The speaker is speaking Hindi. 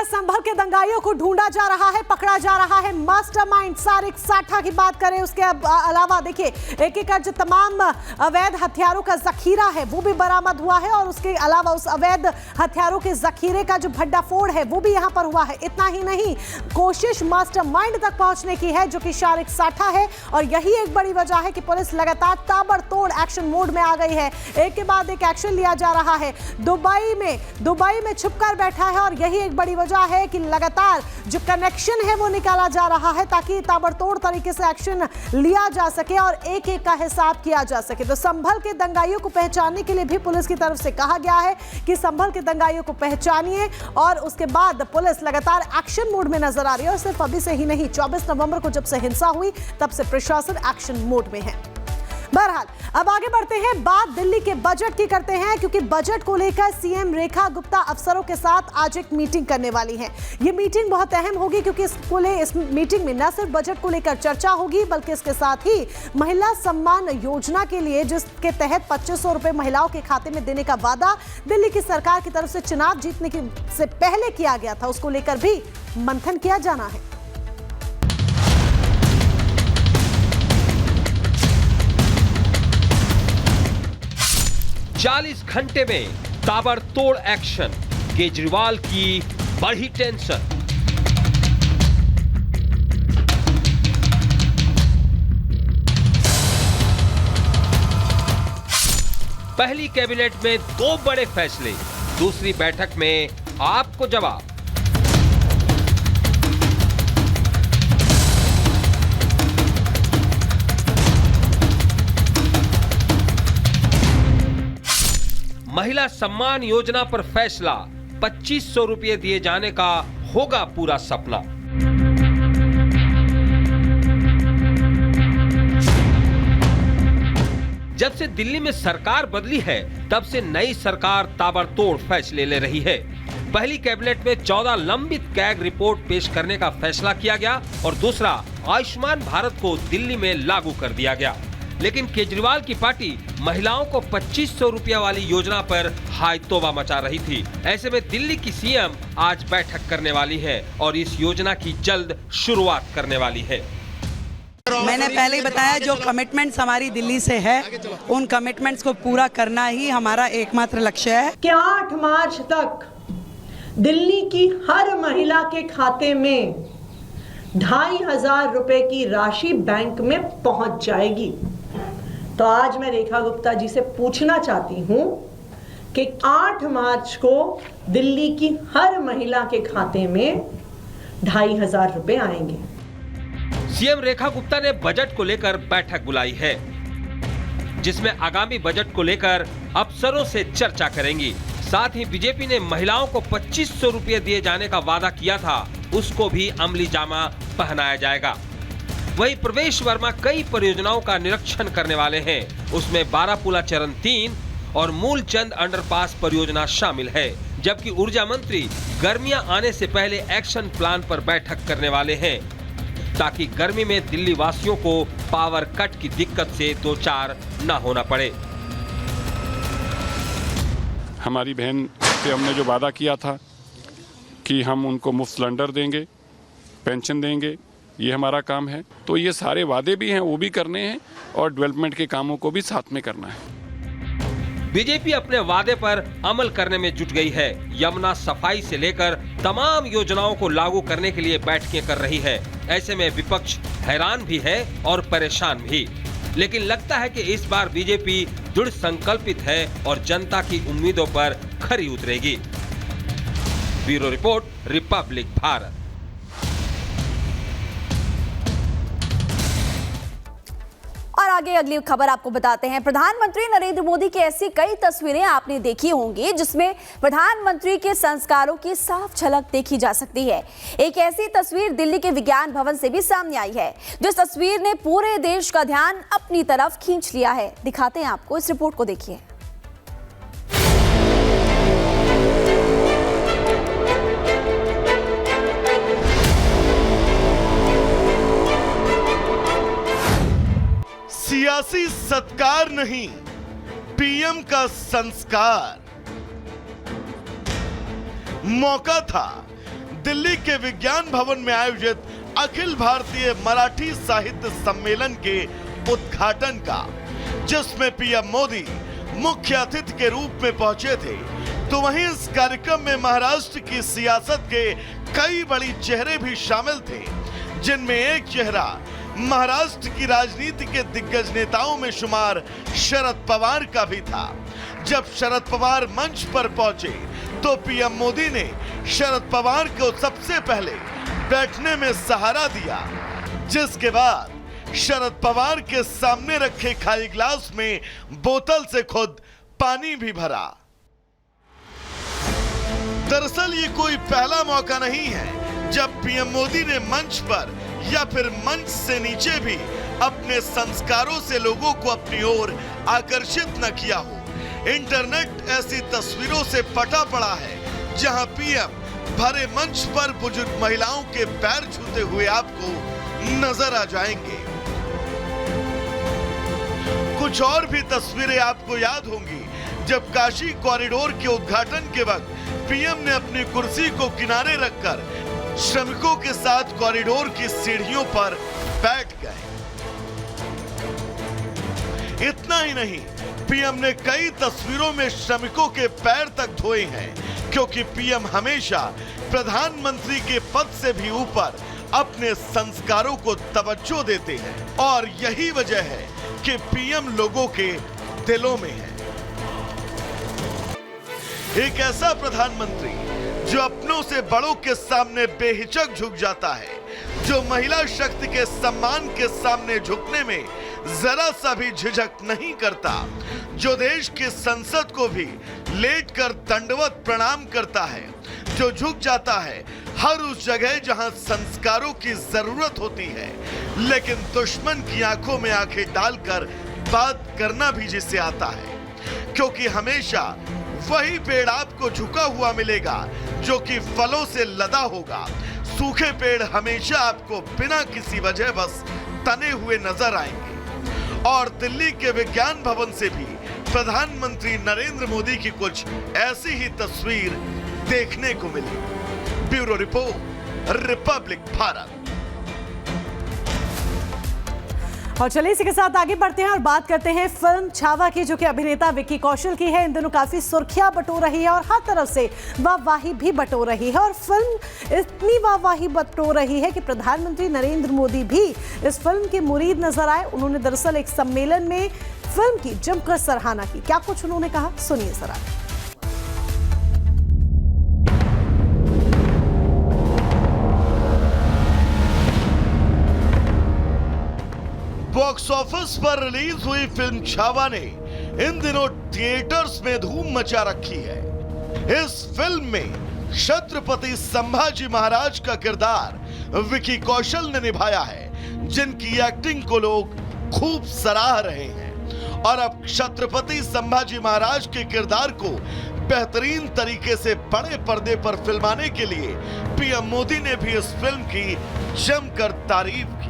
संभल के दंगाइयों को ढूंढा जा रहा है, पकड़ा जा रहा है। मास्टरमाइंड सारिक साठा की बात करें, उसके अलावा देखिए एक एक जो तमाम अवैध हथियारों का जखीरा है वो भी बरामद हुआ है, और उसके अलावा उस अवैध हथियारों के जखीरे का जो भंडाफोड़ है वो भी यहां पर हुआ है। इतना ही नहीं, कोशिश मास्टरमाइंड तक पहुंचने की है जो कि सारिक साठा है, और यही एक बड़ी वजह है कि पुलिस लगातार ताबड़तोड़ एक्शन मोड में आ गई है। एक के बाद एक एक्शन लिया जा रहा है। दुबई में छुपकर बैठा है, और यही एक बड़ी वजह है कि लगातार जो कनेक्शन है वो निकाला जा रहा है ताकि ताबड़तोड़ तरीके से एक्शन लिया जा सके और एक एक का हिसाब किया जा सके। तो संभल के दंगाइयों को पहचानने के लिए भी पुलिस की तरफ से कहा गया है कि संभल के दंगाइयों को पहचानिए, और उसके बाद पुलिस लगातार एक्शन मोड में नजर आ रही है। और सिर्फ अभी से ही नहीं, 24 नवंबर को जब से हिंसा हुई तब से प्रशासन एक्शन मोड में है। बहरहाल अब आगे बढ़ते हैं, बात दिल्ली के बजट की करते हैं, क्योंकि बजट को लेकर सीएम रेखा गुप्ता अफसरों के साथ आज एक मीटिंग करने वाली हैं। ये मीटिंग बहुत अहम होगी क्योंकि इस मीटिंग में न सिर्फ बजट को लेकर चर्चा होगी बल्कि इसके साथ ही महिला सम्मान योजना के लिए, जिसके तहत 2500 रुपए महिलाओं के खाते में देने का वादा दिल्ली की सरकार की तरफ से चुनाव जीतने से पहले किया गया था, उसको लेकर भी मंथन किया जाना है। 40 घंटे में ताबड़तोड़ एक्शन, केजरीवाल की बढ़ी टेंशन। पहली कैबिनेट में 2 बड़े फैसले, दूसरी बैठक में आपको जवाब। महिला सम्मान योजना पर फैसला, 2500 रुपये दिए जाने का होगा पूरा सपना। जब से दिल्ली में सरकार बदली है तब से नई सरकार ताबड़तोड़ फैसले ले रही है। पहली कैबिनेट में 14 लंबित कैग रिपोर्ट पेश करने का फैसला किया गया, और दूसरा आयुष्मान भारत को दिल्ली में लागू कर दिया गया। लेकिन केजरीवाल की पार्टी महिलाओं को 2500 रुपया वाली योजना पर हाय तौबा मचा रही थी। ऐसे में दिल्ली की सीएम आज बैठक करने वाली है और इस योजना की जल्द शुरुआत करने वाली है। मैंने पहले ही बताया, जो कमिटमेंट्स हमारी दिल्ली से है उन कमिटमेंट्स को पूरा करना ही हमारा एकमात्र लक्ष्य है कि 8 मार्च तक दिल्ली की हर महिला के खाते में 2500 रुपए की राशि बैंक में पहुंच जाएगी। तो आज मैं रेखा गुप्ता जी से पूछना चाहती हूं कि 8 मार्च को दिल्ली की हर महिला के खाते में 2500 रुपए आएंगे। सीएम रेखा गुप्ता ने बजट को लेकर बैठक बुलाई है, जिसमें आगामी बजट को लेकर अफसरों से चर्चा करेंगी। साथ ही बीजेपी ने महिलाओं को 2500 रुपये दिए जाने का वादा किया था, उसको भी अमली जामा पहनाया जाएगा। वहीं प्रवेश वर्मा कई परियोजनाओं का निरीक्षण करने वाले हैं, उसमें बारापुला चरण 3 और मूलचंद अंडरपास परियोजना शामिल है। जबकि ऊर्जा मंत्री गर्मियां आने से पहले एक्शन प्लान पर बैठक करने वाले हैं, ताकि गर्मी में दिल्ली वासियों को पावर कट की दिक्कत से दो चार न होना पड़े। हमारी बहन से हमने जो वादा किया था कि हम उनको मुफ्त सिलेंडर देंगे, पेंशन देंगे, ये हमारा काम है। तो ये सारे वादे भी हैं, वो भी करने हैं, और डेवलपमेंट के कामों को भी साथ में करना है। बीजेपी अपने वादे पर अमल करने में जुट गई है। यमुना सफाई से लेकर तमाम योजनाओं को लागू करने के लिए बैठकें कर रही है। ऐसे में विपक्ष हैरान भी है और परेशान भी, लेकिन लगता है कि इस बार बीजेपी दृढ़ संकल्पित है और जनता की उम्मीदों पर खरी उतरेगी। Bureau report, Republic Bharat. और आगे अगली खबर आपको बताते हैं। प्रधानमंत्री नरेंद्र मोदी की ऐसी कई तस्वीरें आपने देखी होंगी जिसमें प्रधानमंत्री के संस्कारों की साफ झलक देखी जा सकती है। एक ऐसी तस्वीर दिल्ली के विज्ञान भवन से भी सामने आई है, जिस तस्वीर ने पूरे देश का ध्यान अपनी तरफ खींच लिया है। दिखाते हैं आपको, इस रिपोर्ट को देखिए। सियासी सत्कार नहीं, पीएम का संस्कार। मौका था दिल्ली के विज्ञान भवन में आयोजित अखिल भारतीय मराठी साहित्य सम्मेलन के उद्घाटन का, जिसमें पीएम मोदी मुख्य अतिथि के रूप में पहुंचे थे। तो वहीं इस कार्यक्रम में महाराष्ट्र की सियासत के कई बड़ी चेहरे भी शामिल थे, जिनमें एक चेहरा महाराष्ट्र की राजनीति के दिग्गज नेताओं में शुमार शरद पवार का भी था। जब शरद पवार मंच पर पहुंचे तो पीएम मोदी ने शरद पवार को सबसे पहले बैठने में सहारा दिया, जिसके बाद शरद पवार के सामने रखे खाली ग्लास में बोतल से खुद पानी भी भरा। दरअसल ये कोई पहला मौका नहीं है जब पीएम मोदी ने मंच पर या फिर मंच से नीचे भी अपने संस्कारों से लोगों को अपनी ओर आकर्षित न किया हो। इंटरनेट ऐसी तस्वीरों से पटा पड़ा है जहां पीएम भरे मंच पर बुजुर्ग महिलाओं के पैर छूते हुए आपको नजर आ जाएंगे। कुछ और भी तस्वीरें आपको याद होंगी जब काशी कॉरिडोर के उद्घाटन के वक्त पीएम ने अपनी कुर्सी को किनारे रखकर श्रमिकों के साथ कॉरिडोर की सीढ़ियों पर बैठ गए। इतना ही नहीं, पीएम ने कई तस्वीरों में श्रमिकों के पैर तक धोए हैं, क्योंकि पीएम हमेशा प्रधानमंत्री के पद से भी ऊपर अपने संस्कारों को तवज्जो देते हैं और यही वजह है कि पीएम लोगों के दिलों में है। एक ऐसा प्रधानमंत्री जो अपनों से बड़ों के सामने बेहिचक झुक जाता है, जो महिला शक्ति के सम्मान के सामने झुकने में जरा सा भी झिझक नहीं करता, जो देश की संसद को भी लेटकर दंडवत प्रणाम करता है, जो झुक जाता है हर उस जगह जहां संस्कारों की जरूरत होती है, लेकिन दुश्मन की आंखों में आंखें डालकर बात करना भी जिसे आता है, क्योंकि हमेशा वही पेड़ आपको झुका हुआ मिलेगा जो कि फलों से लदा होगा। सूखे पेड़ हमेशा आपको बिना किसी वजह बस तने हुए नजर आएंगे। और दिल्ली के विज्ञान भवन से भी प्रधानमंत्री नरेंद्र मोदी की कुछ ऐसी ही तस्वीर देखने को मिली। Bureau report, Republic Bharat. और चलिए इसी के साथ आगे बढ़ते हैं और बात करते हैं फिल्म छावा की, जो कि अभिनेता विक्की कौशल की है। इन दिनों काफी सुर्खियां बटोर रही है और हर तरफ से वाहवाही भी बटोर रही है और फिल्म इतनी वाहवाही बटोर रही है कि प्रधानमंत्री नरेंद्र मोदी भी इस फिल्म के मुरीद नजर आए। उन्होंने दरअसल एक सम्मेलन में फिल्म की जमकर सराहना की। क्या कुछ उन्होंने कहा, सुनिए जरा। बॉक्स ऑफिस पर रिलीज हुई फिल्म छावा ने इन दिनों थिएटर्स में धूम मचा रखी है। इस फिल्म में छत्रपति संभाजी महाराज का किरदार विक्की कौशल ने निभाया है, जिनकी एक्टिंग को लोग खूब सराह रहे हैं। और अब छत्रपति संभाजी महाराज के किरदार को बेहतरीन तरीके से बड़े पर्दे पर फिल्माने के लिए पीएम मोदी ने भी इस फिल्म की जमकर तारीफ की।